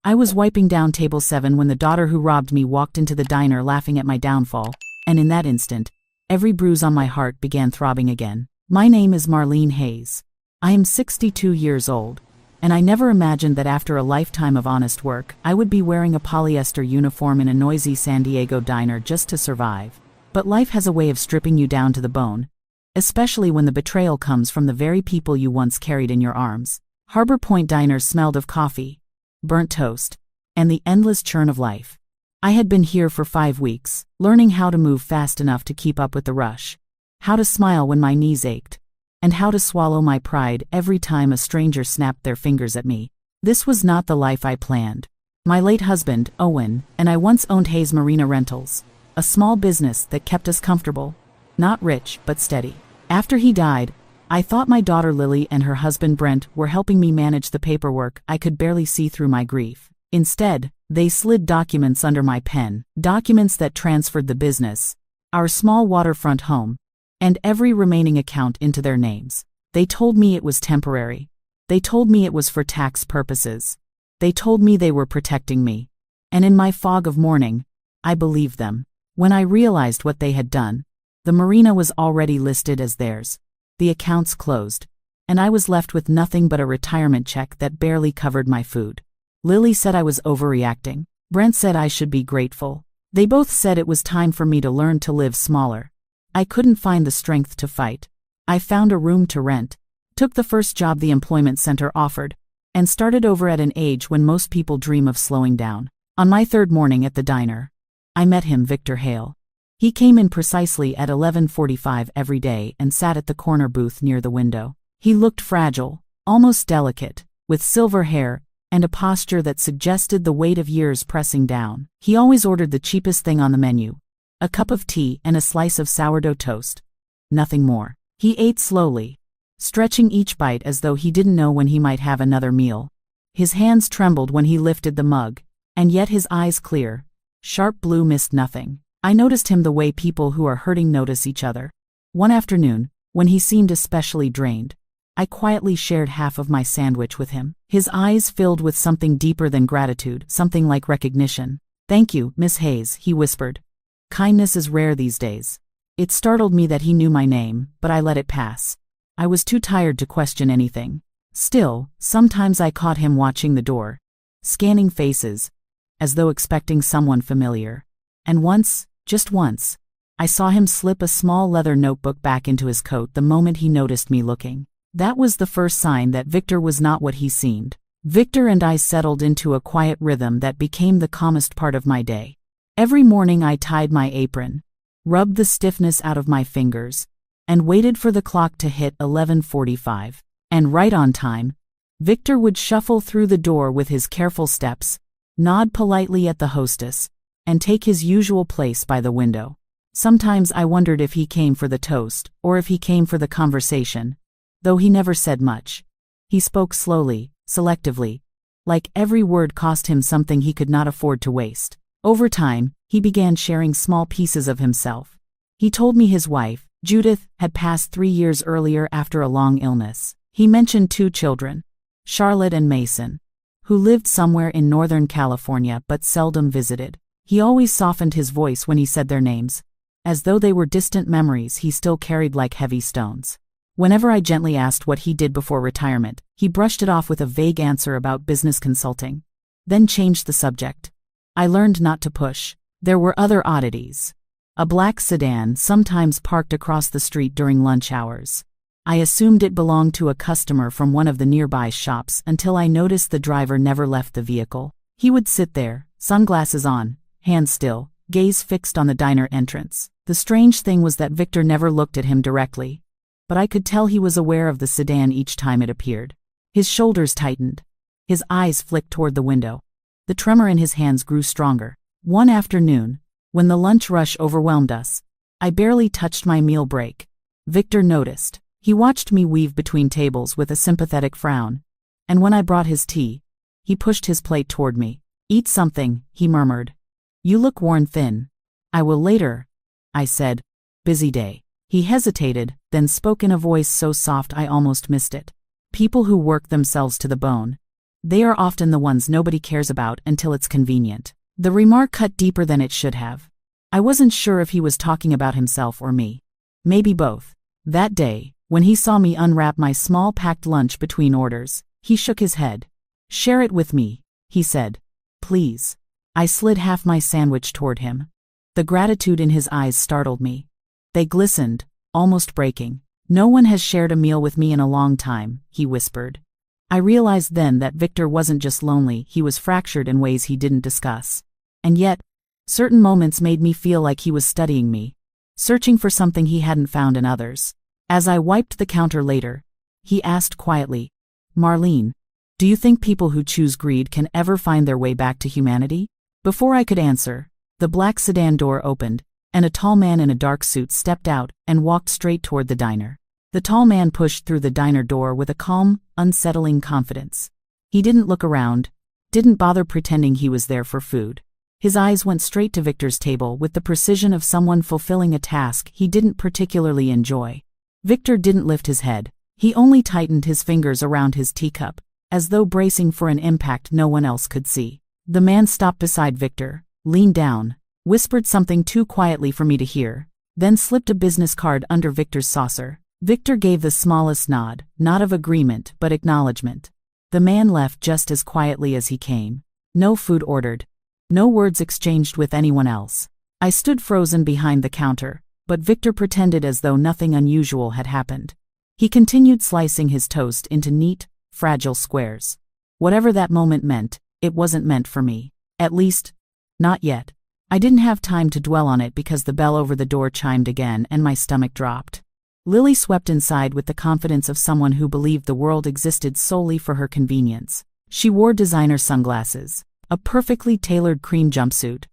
I was wiping down table 7 when the daughter who robbed me walked into the diner laughing at my downfall, and in that instant, every bruise on my heart began throbbing again. My name is Marlene Hayes. I am 62 years old, and I never imagined that after a lifetime of honest work, I would be wearing a polyester uniform in a noisy San Diego diner just to survive. But life has a way of stripping you down to the bone, especially when the betrayal comes from the very people you once carried in your arms. Harbor Point Diner smelled of coffee, burnt toast, and the endless churn of life. I had been here for 5 weeks, learning how to move fast enough to keep up with the rush, how to smile when my knees ached, and how to swallow my pride every time a stranger snapped their fingers at me. This was not the life I planned. My late husband, Owen, and I once owned Hayes Marina Rentals, a small business that kept us comfortable, not rich but steady. After he died, I thought my daughter Lily and her husband Brent were helping me manage the paperwork I could barely see through my grief. Instead, they slid documents under my pen, documents that transferred the business, our small waterfront home, and every remaining account into their names. They told me it was temporary. They told me it was for tax purposes. They told me they were protecting me. And in my fog of mourning, I believed them. When I realized what they had done, the marina was already listed as theirs. The accounts closed, and I was left with nothing but a retirement check that barely covered my food. Lily said I was overreacting. Brent said I should be grateful. They both said it was time for me to learn to live smaller. I couldn't find the strength to fight. I found a room to rent, took the first job the employment center offered, and started over at an age when most people dream of slowing down. On my 3rd morning at the diner, I met him, Victor Hale. He came in precisely at 11:45 every day and sat at the corner booth near the window. He looked fragile, almost delicate, with silver hair and a posture that suggested the weight of years pressing down. He always ordered the cheapest thing on the menu, a cup of tea and a slice of sourdough toast. Nothing more. He ate slowly, stretching each bite as though he didn't know when he might have another meal. His hands trembled when he lifted the mug, and yet his eyes clear, sharp blue, missed nothing. I noticed him the way people who are hurting notice each other. One afternoon, when he seemed especially drained, I quietly shared half of my sandwich with him. His eyes filled with something deeper than gratitude, something like recognition. "Thank you, Miss Hayes," he whispered. "Kindness is rare these days." It startled me that he knew my name, but I let it pass. I was too tired to question anything. Still, sometimes I caught him watching the door, scanning faces, as though expecting someone familiar. And once, just once, I saw him slip a small leather notebook back into his coat the moment he noticed me looking. That was the first sign that Victor was not what he seemed. Victor and I settled into a quiet rhythm that became the calmest part of my day. Every morning I tied my apron, rubbed the stiffness out of my fingers, and waited for the clock to hit 11:45. And right on time, Victor would shuffle through the door with his careful steps, nod politely at the hostess, and take his usual place by the window. Sometimes I wondered if he came for the toast, or if he came for the conversation, though he never said much. He spoke slowly, selectively, like every word cost him something he could not afford to waste. Over time, he began sharing small pieces of himself. He told me his wife, Judith, had passed 3 years earlier after a long illness. He mentioned 2 children, Charlotte and Mason, who lived somewhere in Northern California but seldom visited. He always softened his voice when he said their names, as though they were distant memories he still carried like heavy stones. Whenever I gently asked what he did before retirement, he brushed it off with a vague answer about business consulting, then changed the subject. I learned not to push. There were other oddities. A black sedan sometimes parked across the street during lunch hours. I assumed it belonged to a customer from one of the nearby shops until I noticed the driver never left the vehicle. He would sit there, sunglasses on, hands still, gaze fixed on the diner entrance. The strange thing was that Victor never looked at him directly, but I could tell he was aware of the sedan each time it appeared. His shoulders tightened. His eyes flicked toward the window. The tremor in his hands grew stronger. One afternoon, when the lunch rush overwhelmed us, I barely touched my meal break. Victor noticed. He watched me weave between tables with a sympathetic frown, and when I brought his tea, he pushed his plate toward me. "Eat something," he murmured. "You look worn thin." "I will later," I said. "Busy day." He hesitated, then spoke in a voice so soft I almost missed it. "People who work themselves to the bone. They are often the ones nobody cares about until it's convenient. The remark cut deeper than it should have. I wasn't sure if he was talking about himself or me. Maybe both. That day, when he saw me unwrap my small packed lunch between orders, he shook his head. "Share it with me," he said. "Please." I slid half my sandwich toward him. The gratitude in his eyes startled me. They glistened, almost breaking. "No one has shared a meal with me in a long time," he whispered. I realized then that Victor wasn't just lonely, he was fractured in ways he didn't discuss. And yet, certain moments made me feel like he was studying me, searching for something he hadn't found in others. As I wiped the counter later, he asked quietly, "Marlene, do you think people who choose greed can ever find their way back to humanity?" Before I could answer, the black sedan door opened, and a tall man in a dark suit stepped out and walked straight toward the diner. The tall man pushed through the diner door with a calm, unsettling confidence. He didn't look around, didn't bother pretending he was there for food. His eyes went straight to Victor's table with the precision of someone fulfilling a task he didn't particularly enjoy. Victor didn't lift his head. He only tightened his fingers around his teacup, as though bracing for an impact no one else could see. The man stopped beside Victor, leaned down, whispered something too quietly for me to hear, then slipped a business card under Victor's saucer. Victor gave the smallest nod, not of agreement but acknowledgement. The man left just as quietly as he came. No food ordered. No words exchanged with anyone else. I stood frozen behind the counter, but Victor pretended as though nothing unusual had happened. He continued slicing his toast into neat, fragile squares. Whatever that moment meant, it wasn't meant for me. At least, not yet. I didn't have time to dwell on it because the bell over the door chimed again and my stomach dropped. Lily swept inside with the confidence of someone who believed the world existed solely for her convenience. She wore designer sunglasses, a perfectly tailored cream jumpsuit,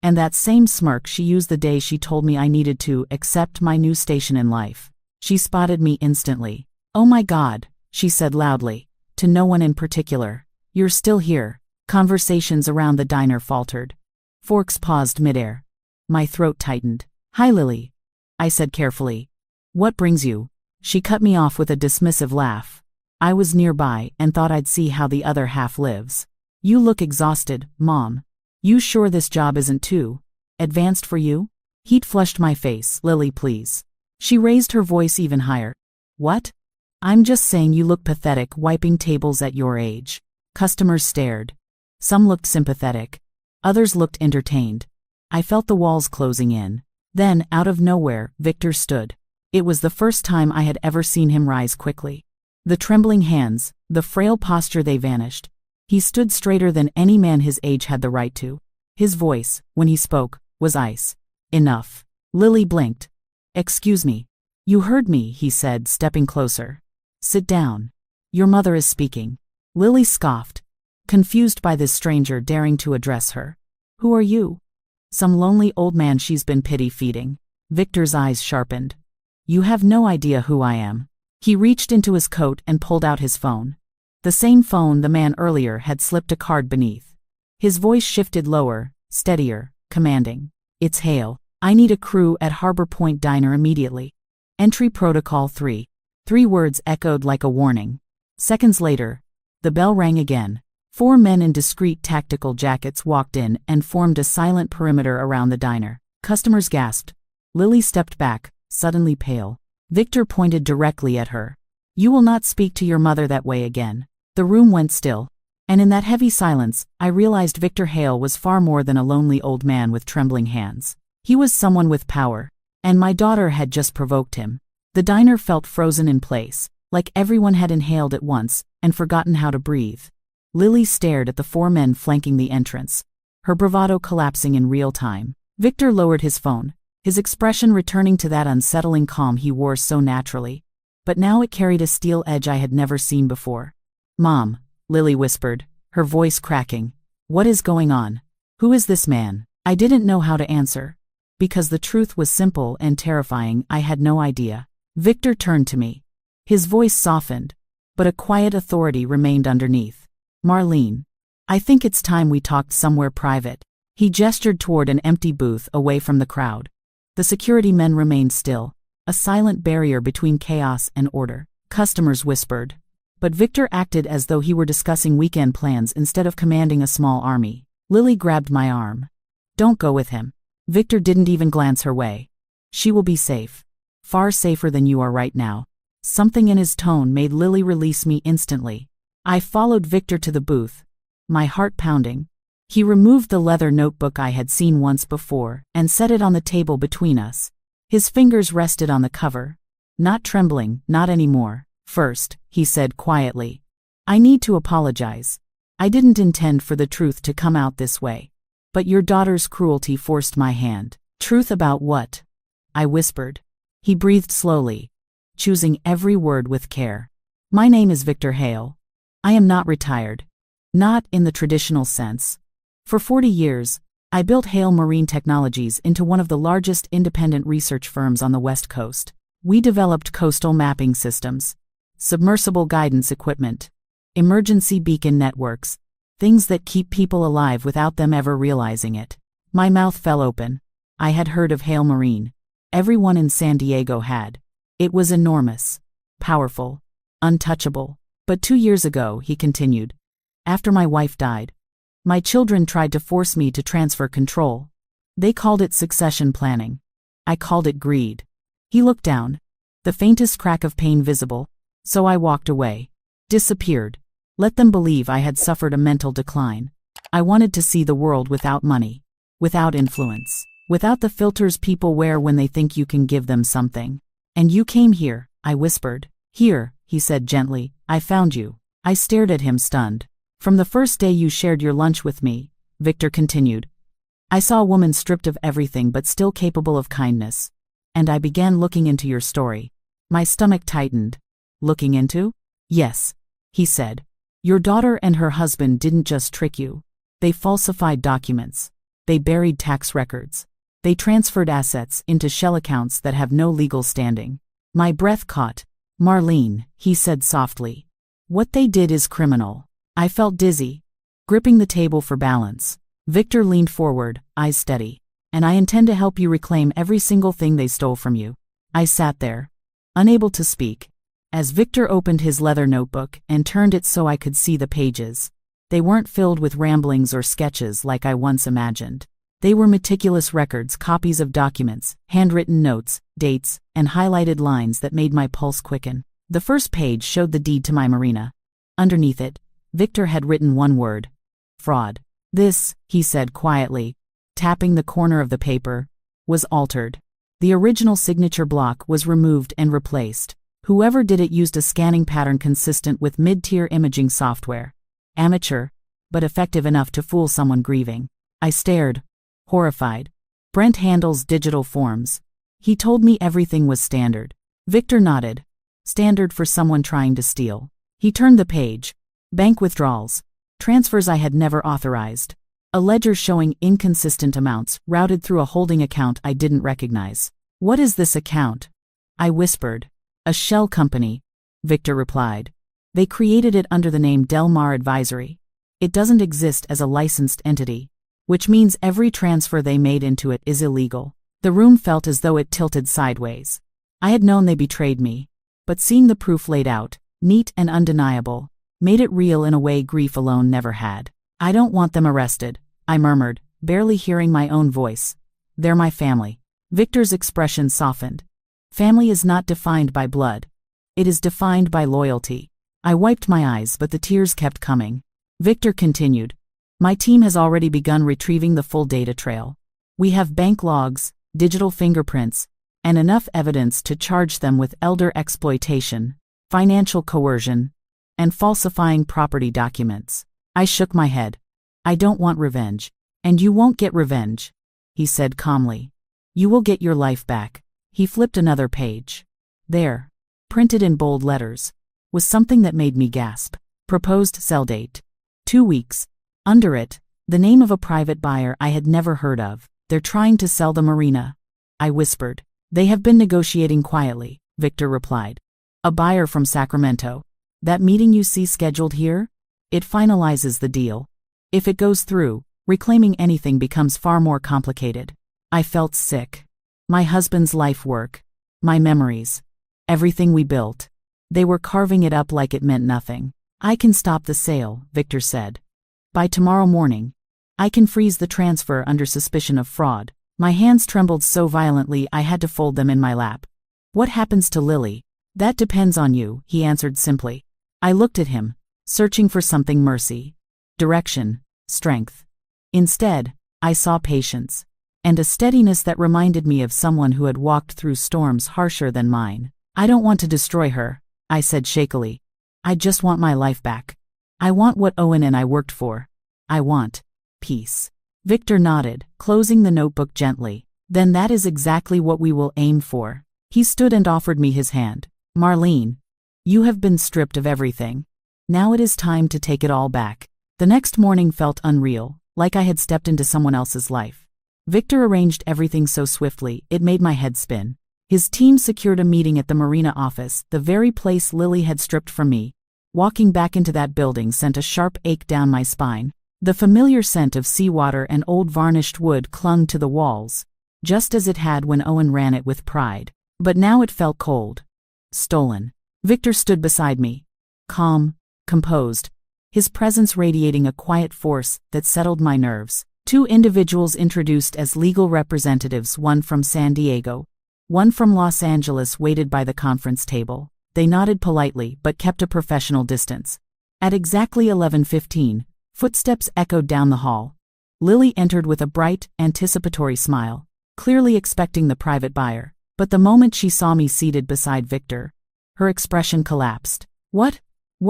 and that same smirk she used the day she told me I needed to accept my new station in life. She spotted me instantly. "Oh my God," she said loudly, to no one in particular. "You're still here." Conversations around the diner faltered. Forks paused midair. My throat tightened. "Hi, Lily," I said carefully. "What brings you?" She cut me off with a dismissive laugh. I was nearby and thought I'd see how the other half lives. "You look exhausted, Mom. You sure this job isn't too advanced for you?" Heat flushed my face. "Lily, please." She raised her voice even higher. "What?" "I'm just saying you look pathetic wiping tables at your age." Customers stared. Some looked sympathetic. Others looked entertained. I felt the walls closing in. Then, out of nowhere, Victor stood. It was the first time I had ever seen him rise quickly. The trembling hands, the frail posture, they vanished. He stood straighter than any man his age had the right to. His voice, when he spoke, was ice. "Enough." Lily blinked. "Excuse me." "You heard me," he said, stepping closer. "Sit down. Your mother is speaking." Lily scoffed, confused by this stranger daring to address her. "Who are you?" "Some lonely old man she's been pity-feeding." Victor's eyes sharpened. "You have no idea who I am." He reached into his coat and pulled out his phone. The same phone the man earlier had slipped a card beneath. His voice shifted lower, steadier, commanding. "It's Hale. I need a crew at Harbor Point Diner immediately. Entry Protocol 3. 3 words echoed like a warning. Seconds later, the bell rang again. 4 men in discreet tactical jackets walked in and formed a silent perimeter around the diner. Customers gasped. Lily stepped back, suddenly pale. Victor pointed directly at her. "You will not speak to your mother that way again." The room went still, and in that heavy silence, I realized Victor Hale was far more than a lonely old man with trembling hands. He was someone with power, and my daughter had just provoked him. The diner felt frozen in place, like everyone had inhaled at once and forgotten how to breathe. Lily stared at the 4 men flanking the entrance, her bravado collapsing in real time. Victor lowered his phone, his expression returning to that unsettling calm he wore so naturally. But now it carried a steel edge I had never seen before. "Mom," Lily whispered, her voice cracking. "What is going on? Who is this man?" I didn't know how to answer. Because the truth was simple and terrifying, I had no idea. Victor turned to me. His voice softened, but a quiet authority remained underneath. "Marlene, I think it's time we talked somewhere private." He gestured toward an empty booth away from the crowd. The security men remained still, a silent barrier between chaos and order. Customers whispered. But Victor acted as though he were discussing weekend plans instead of commanding a small army. Lily grabbed my arm. "Don't go with him." Victor didn't even glance her way. "She will be safe. Far safer than you are right now." Something in his tone made Lily release me instantly. I followed Victor to the booth, my heart pounding. He removed the leather notebook I had seen once before and set it on the table between us. His fingers rested on the cover. "Not trembling, not anymore. First," he said quietly, "I need to apologize. I didn't intend for the truth to come out this way. But your daughter's cruelty forced my hand." "Truth about what?" I whispered. He breathed slowly, choosing every word with care. "My name is Victor Hale. I am not retired. Not in the traditional sense. For 40 years, I built Hale Marine Technologies into one of the largest independent research firms on the West Coast. We developed coastal mapping systems, submersible guidance equipment, emergency beacon networks, things that keep people alive without them ever realizing it." My mouth fell open. I had heard of Hale Marine. Everyone in San Diego had. It was enormous, powerful, untouchable. "But 2 years ago," he continued, "after my wife died, my children tried to force me to transfer control. They called it succession planning. I called it greed." He looked down, the faintest crack of pain visible, so I walked away. Disappeared. Let them believe I had suffered a mental decline. I wanted to see the world without money, without influence, without the filters people wear when they think you can give them something. "And you came here," I whispered. "Here," he said gently, "I found you." I stared at him stunned. "From the first day you shared your lunch with me," Victor continued, "I saw a woman stripped of everything but still capable of kindness. And I began looking into your story." My stomach tightened. "Looking into?" "Yes," he said. "Your daughter and her husband didn't just trick you. They falsified documents. They buried tax records. They transferred assets into shell accounts that have no legal standing." My breath caught. "Marlene," he said softly, "what they did is criminal." I felt dizzy, gripping the table for balance. Victor leaned forward, eyes steady. "And I intend to help you reclaim every single thing they stole from you." I sat there, unable to speak, as Victor opened his leather notebook and turned it so I could see the pages. They weren't filled with ramblings or sketches like I once imagined. They were meticulous records, copies of documents, handwritten notes, dates, and highlighted lines that made my pulse quicken. The first page showed the deed to my marina. Underneath it, Victor had written one word: fraud. "This," he said quietly, tapping the corner of the paper, "was altered. The original signature block was removed and replaced. Whoever did it used a scanning pattern consistent with mid-tier imaging software. Amateur, but effective enough to fool someone grieving." I stared, horrified. "Brent handles digital forms. He told me everything was standard." Victor nodded. "Standard for someone trying to steal." He turned the page. Bank withdrawals. Transfers I had never authorized. A ledger showing inconsistent amounts routed through a holding account I didn't recognize. "What is this account?" I whispered. "A shell company," Victor replied. "They created it under the name Del Mar Advisory. It doesn't exist as a licensed entity, which means every transfer they made into it is illegal." The room felt as though it tilted sideways. I had known they betrayed me, but seeing the proof laid out, neat and undeniable, made it real in a way grief alone never had. "I don't want them arrested," I murmured, barely hearing my own voice. "They're my family." Victor's expression softened. "Family is not defined by blood. It is defined by loyalty." I wiped my eyes, but the tears kept coming. Victor continued. "My team has already begun retrieving the full data trail. We have bank logs, digital fingerprints, and enough evidence to charge them with elder exploitation, financial coercion, and falsifying property documents." I shook my head. "I don't want revenge. And you won't get revenge," he said calmly. "You will get your life back." He flipped another page. There, printed in bold letters, was something that made me gasp. Proposed sell date: 2 weeks. Under it, the name of a private buyer I had never heard of. "They're trying to sell the marina," I whispered. "They have been negotiating quietly," Victor replied. "A buyer from Sacramento. That meeting you see scheduled here? It finalizes the deal. If it goes through, reclaiming anything becomes far more complicated." I felt sick. My husband's life work, my memories, everything we built. They were carving it up like it meant nothing. I can stop the sale, Victor said. By tomorrow morning. I can freeze the transfer under suspicion of fraud. My hands trembled so violently I had to fold them in my lap. What happens to Lily? That depends on you, he answered simply. I looked at him, searching for something: mercy, direction, strength. Instead, I saw patience, and a steadiness that reminded me of someone who had walked through storms harsher than mine. I don't want to destroy her, I said shakily. I just want my life back. I want what Owen and I worked for. I want peace. Victor nodded, closing the notebook gently. Then that is exactly what we will aim for. He stood and offered me his hand. Marlene, you have been stripped of everything. Now it is time to take it all back. The next morning felt unreal, like I had stepped into someone else's life. Victor arranged everything so swiftly, it made my head spin. His team secured a meeting at the marina office, the very place Lily had stripped from me. Walking back into that building sent a sharp ache down my spine. The familiar scent of seawater and old varnished wood clung to the walls, just as it had when Owen ran it with pride. But now it felt cold. Stolen. Victor stood beside me, calm, composed, his presence radiating a quiet force that settled my nerves. Two individuals introduced as legal representatives, one from San Diego, one from Los Angeles, waited by the conference table. They nodded politely but kept a professional distance. At exactly 11:15, footsteps echoed down the hall. Lily entered with a bright, anticipatory smile, clearly expecting the private buyer. But the moment she saw me seated beside Victor, her expression collapsed. What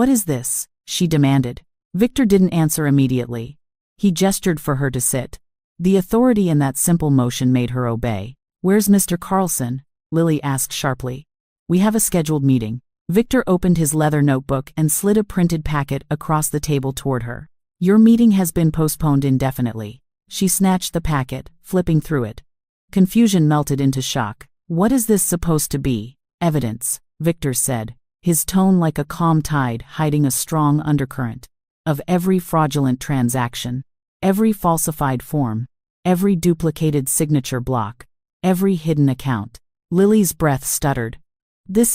is this?" she demanded. Victor didn't answer immediately. He gestured for her to sit. The authority in that simple motion made her obey. "Where's Mr. Carlson?" Lily asked sharply. "We have a scheduled meeting." Victor opened his leather notebook and slid a printed packet across the table toward her. "Your meeting has been postponed indefinitely." She snatched the packet, flipping through it. Confusion melted into shock. "What is this supposed to be?" "Evidence," Victor said, his tone like a calm tide hiding a strong undercurrent. "Of every fraudulent transaction, every falsified form, every duplicated signature block, every hidden account." Lily's breath stuttered. This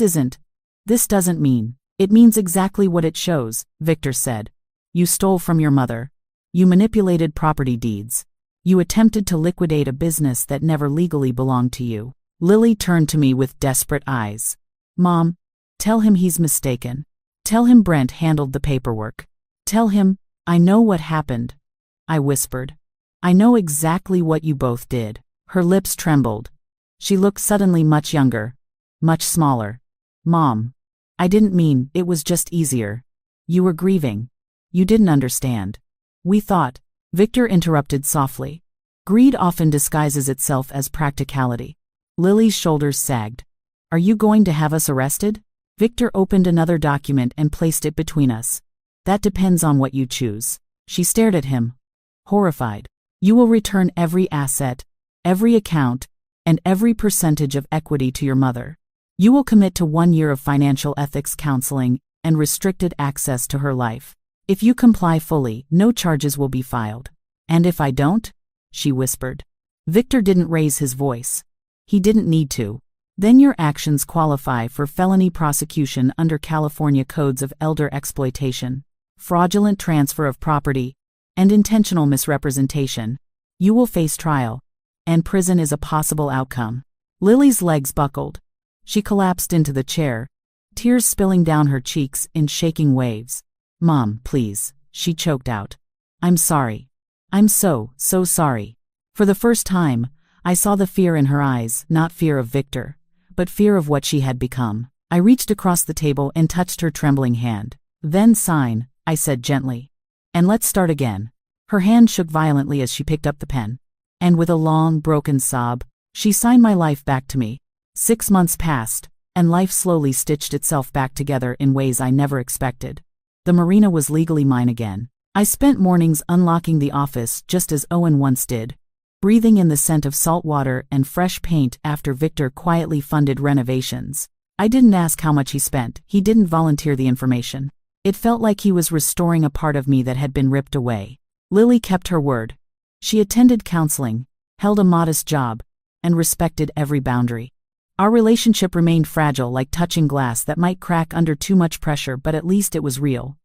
doesn't mean." "It means exactly what it shows," Victor said. "You stole from your mother. You manipulated property deeds. You attempted to liquidate a business that never legally belonged to you." Lily turned to me with desperate eyes. "Mom, tell him he's mistaken. Tell him Brent handled the paperwork. Tell him, I know what happened," I whispered. "I know exactly what you both did." Her lips trembled. She looked suddenly much younger, much smaller. "Mom, I didn't mean, it was just easier. You were grieving. You didn't understand. We thought," Victor interrupted softly. "Greed often disguises itself as practicality." Lily's shoulders sagged. "Are you going to have us arrested?" Victor opened another document and placed it between us. "That depends on what you choose." She stared at him, horrified. "You will return every asset, every account, and every percentage of equity to your mother. You will commit to 1 year of financial ethics counseling and restricted access to her life. If you comply fully, no charges will be filed." "And if I don't?" she whispered. Victor didn't raise his voice. He didn't need to. "Then your actions qualify for felony prosecution under California codes of elder exploitation, fraudulent transfer of property, and intentional misrepresentation. You will face trial, and prison is a possible outcome." Lily's legs buckled. She collapsed into the chair, tears spilling down her cheeks in shaking waves. "Mom, please," she choked out. "I'm sorry. I'm so sorry." For the first time, I saw the fear in her eyes, not fear of Victor, but fear of what she had become. I reached across the table and touched her trembling hand. "Then sign," I said gently. "And let's start again." Her hand shook violently as she picked up the pen. And with a long, broken sob, she signed my life back to me. 6 months passed, and life slowly stitched itself back together in ways I never expected. The marina was legally mine again. I spent mornings unlocking the office just as Owen once did, breathing in the scent of salt water and fresh paint after Victor quietly funded renovations. I didn't ask how much he spent, he didn't volunteer the information. It felt like he was restoring a part of me that had been ripped away. Lily kept her word. She attended counseling, held a modest job, and respected every boundary. Our relationship remained fragile, like touching glass that might crack under too much pressure, but at least it was real.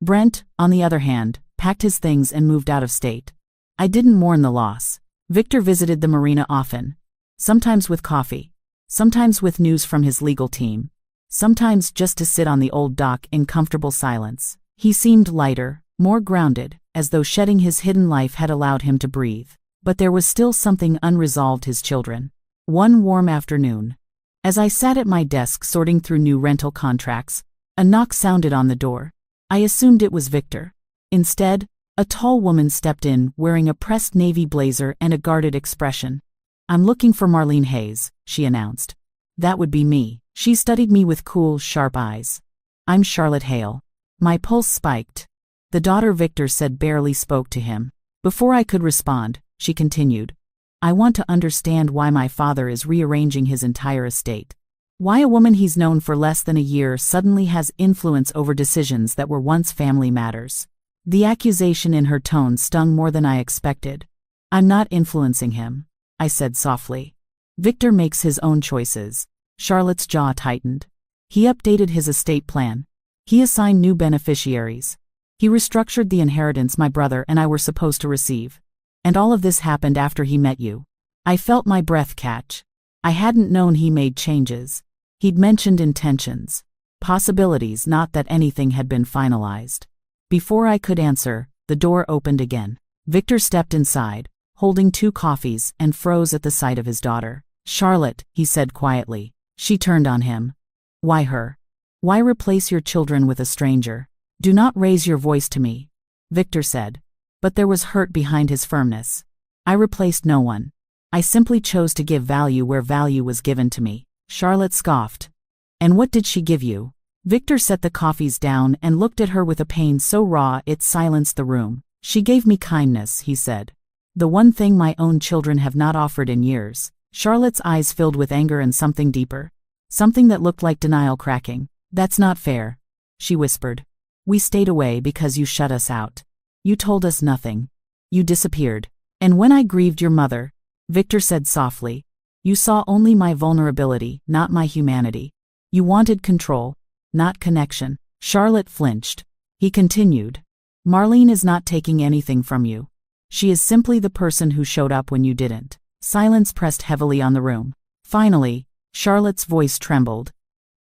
Brent, on the other hand, packed his things and moved out of state. I didn't mourn the loss. Victor visited the marina often. Sometimes with coffee. Sometimes with news from his legal team. Sometimes just to sit on the old dock in comfortable silence. He seemed lighter, more grounded, as though shedding his hidden life had allowed him to breathe. But there was still something unresolved: his children. One warm afternoon, as I sat at my desk sorting through new rental contracts, a knock sounded on the door. I assumed it was Victor. Instead, a tall woman stepped in, wearing a pressed navy blazer and a guarded expression. "I'm looking for Marlene Hayes," she announced. That would be me. She studied me with cool, sharp eyes. "I'm Charlotte Hale." My pulse spiked. The daughter Victor said barely spoke to him. Before I could respond, she continued, "I want to understand why my father is rearranging his entire estate. Why a woman he's known for less than a year suddenly has influence over decisions that were once family matters." The accusation in her tone stung more than I expected. "I'm not influencing him," I said softly. "Victor makes his own choices." Charlotte's jaw tightened. "He updated his estate plan. He assigned new beneficiaries. He restructured the inheritance my brother and I were supposed to receive. And all of this happened after he met you." I felt my breath catch. I hadn't known he made changes. He'd mentioned intentions. Possibilities, not that anything had been finalized. Before I could answer, the door opened again. Victor stepped inside, holding 2 coffees, and froze at the sight of his daughter. "Charlotte," he said quietly. She turned on him. "Why her? Why replace your children with a stranger? Do not raise your voice to me," Victor said. But there was hurt behind his firmness. "I replaced no one. I simply chose to give value where value was given to me." Charlotte scoffed. "And what did she give you?" Victor set the coffees down and looked at her with a pain so raw it silenced the room. "She gave me kindness," he said. "The one thing my own children have not offered in years." Charlotte's eyes filled with anger and something deeper. Something that looked like denial cracking. "That's not fair," she whispered. "We stayed away because you shut us out. You told us nothing. You disappeared. And when I grieved your mother," Victor said softly, "you saw only my vulnerability, not my humanity. You wanted control, not connection." Charlotte flinched. He continued, "Marlene is not taking anything from you. She is simply the person who showed up when you didn't." Silence pressed heavily on the room. Finally, Charlotte's voice trembled.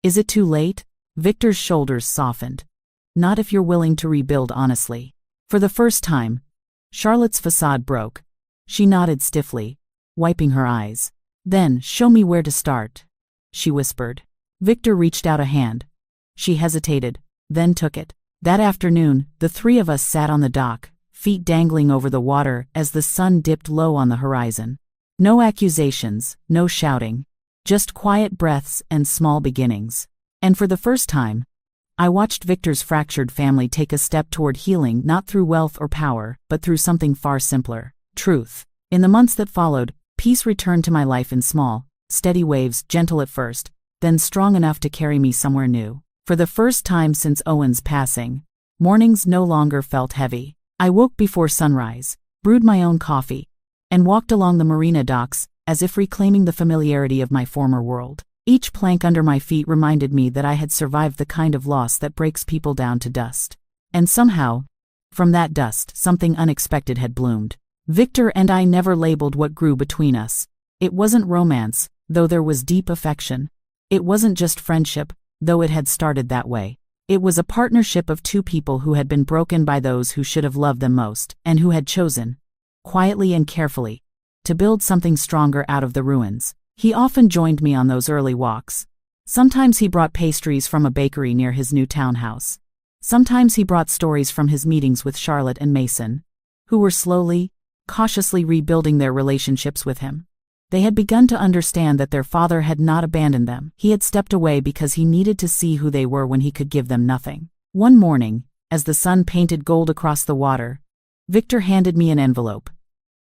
"Is it too late?" Victor's shoulders softened. "Not if you're willing to rebuild honestly." For the first time, Charlotte's facade broke. She nodded stiffly, wiping her eyes. "Then, show me where to start," she whispered. Victor reached out a hand. She hesitated, then took it. That afternoon, the 3 of us sat on the dock, feet dangling over the water as the sun dipped low on the horizon. No accusations, no shouting. Just quiet breaths and small beginnings. And for the first time, I watched Victor's fractured family take a step toward healing, not through wealth or power, but through something far simpler: truth. In the months that followed, peace returned to my life in small, steady waves, gentle at first, then strong enough to carry me somewhere new. For the first time since Owen's passing, mornings no longer felt heavy. I woke before sunrise, brewed my own coffee, and walked along the marina docks, as if reclaiming the familiarity of my former world. Each plank under my feet reminded me that I had survived the kind of loss that breaks people down to dust. And somehow, from that dust, something unexpected had bloomed. Victor and I never labeled what grew between us. It wasn't romance, though there was deep affection. It wasn't just friendship, though it had started that way. It was a partnership of 2 people who had been broken by those who should have loved them most, and who had chosen, quietly and carefully, to build something stronger out of the ruins. He often joined me on those early walks. Sometimes he brought pastries from a bakery near his new townhouse. Sometimes he brought stories from his meetings with Charlotte and Mason, who were slowly, cautiously rebuilding their relationships with him. They had begun to understand that their father had not abandoned them. He had stepped away because he needed to see who they were when he could give them nothing. One morning, as the sun painted gold across the water, Victor handed me an envelope.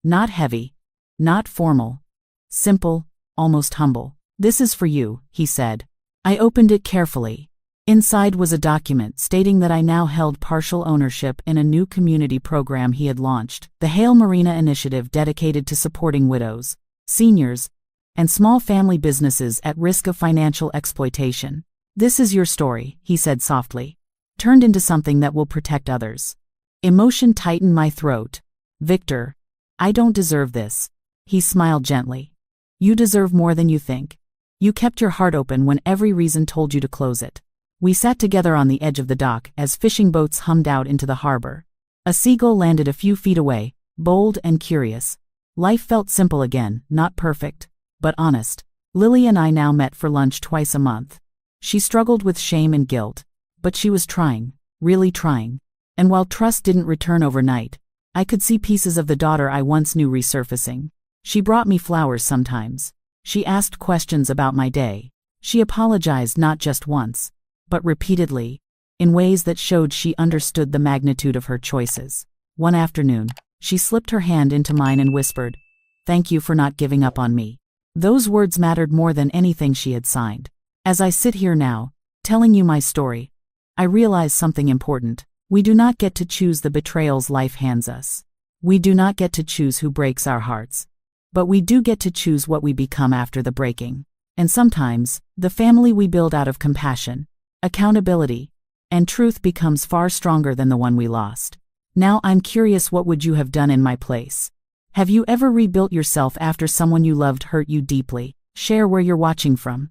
Not heavy, not formal, simple, almost humble. "This is for you," he said. I opened it carefully. Inside was a document stating that I now held partial ownership in a new community program he had launched, the Hale Marina Initiative, dedicated to supporting widows, seniors, and small family businesses at risk of financial exploitation. This is your story, he said softly, turned into something that will protect others. Emotion tightened my throat. Victor, I don't deserve this. He smiled gently. You deserve more than you think. You kept your heart open when every reason told you to close it. We sat together on the edge of the dock as fishing boats hummed out into the harbor. A seagull landed a few feet away, bold and curious. Life felt simple again, not perfect, but honest. Lily and I now met for lunch twice a month. She struggled with shame and guilt, but she was trying, really trying. And while trust didn't return overnight, I could see pieces of the daughter I once knew resurfacing. She brought me flowers sometimes. She asked questions about my day. She apologized not just once, but repeatedly, in ways that showed she understood the magnitude of her choices. One afternoon, she slipped her hand into mine and whispered, "Thank you for not giving up on me." Those words mattered more than anything she had signed. As I sit here now, telling you my story, I realize something important. We do not get to choose the betrayals life hands us. We do not get to choose who breaks our hearts. But we do get to choose what we become after the breaking. And sometimes, the family we build out of compassion, accountability, and truth becomes far stronger than the one we lost. Now I'm curious, what would you have done in my place? Have you ever rebuilt yourself after someone you loved hurt you deeply? Share where you're watching from.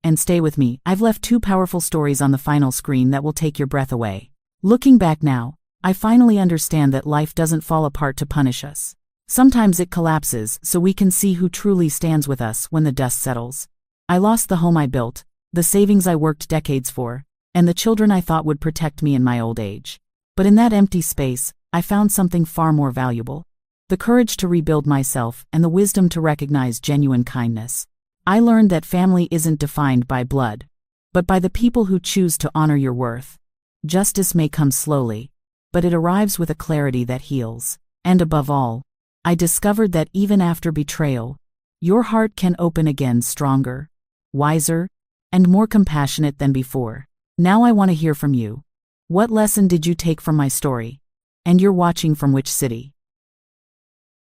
And stay with me, I've left 2 powerful stories on the final screen that will take your breath away. Looking back now, I finally understand that life doesn't fall apart to punish us. Sometimes it collapses so we can see who truly stands with us when the dust settles. I lost the home I built, the savings I worked decades for, and the children I thought would protect me in my old age. But in that empty space, I found something far more valuable. The courage to rebuild myself and the wisdom to recognize genuine kindness. I learned that family isn't defined by blood, but by the people who choose to honor your worth. Justice may come slowly, but it arrives with a clarity that heals. And above all, I discovered that even after betrayal, your heart can open again stronger, wiser, and more compassionate than before. Now I want to hear from you. What lesson did you take from my story? And you're watching from which city?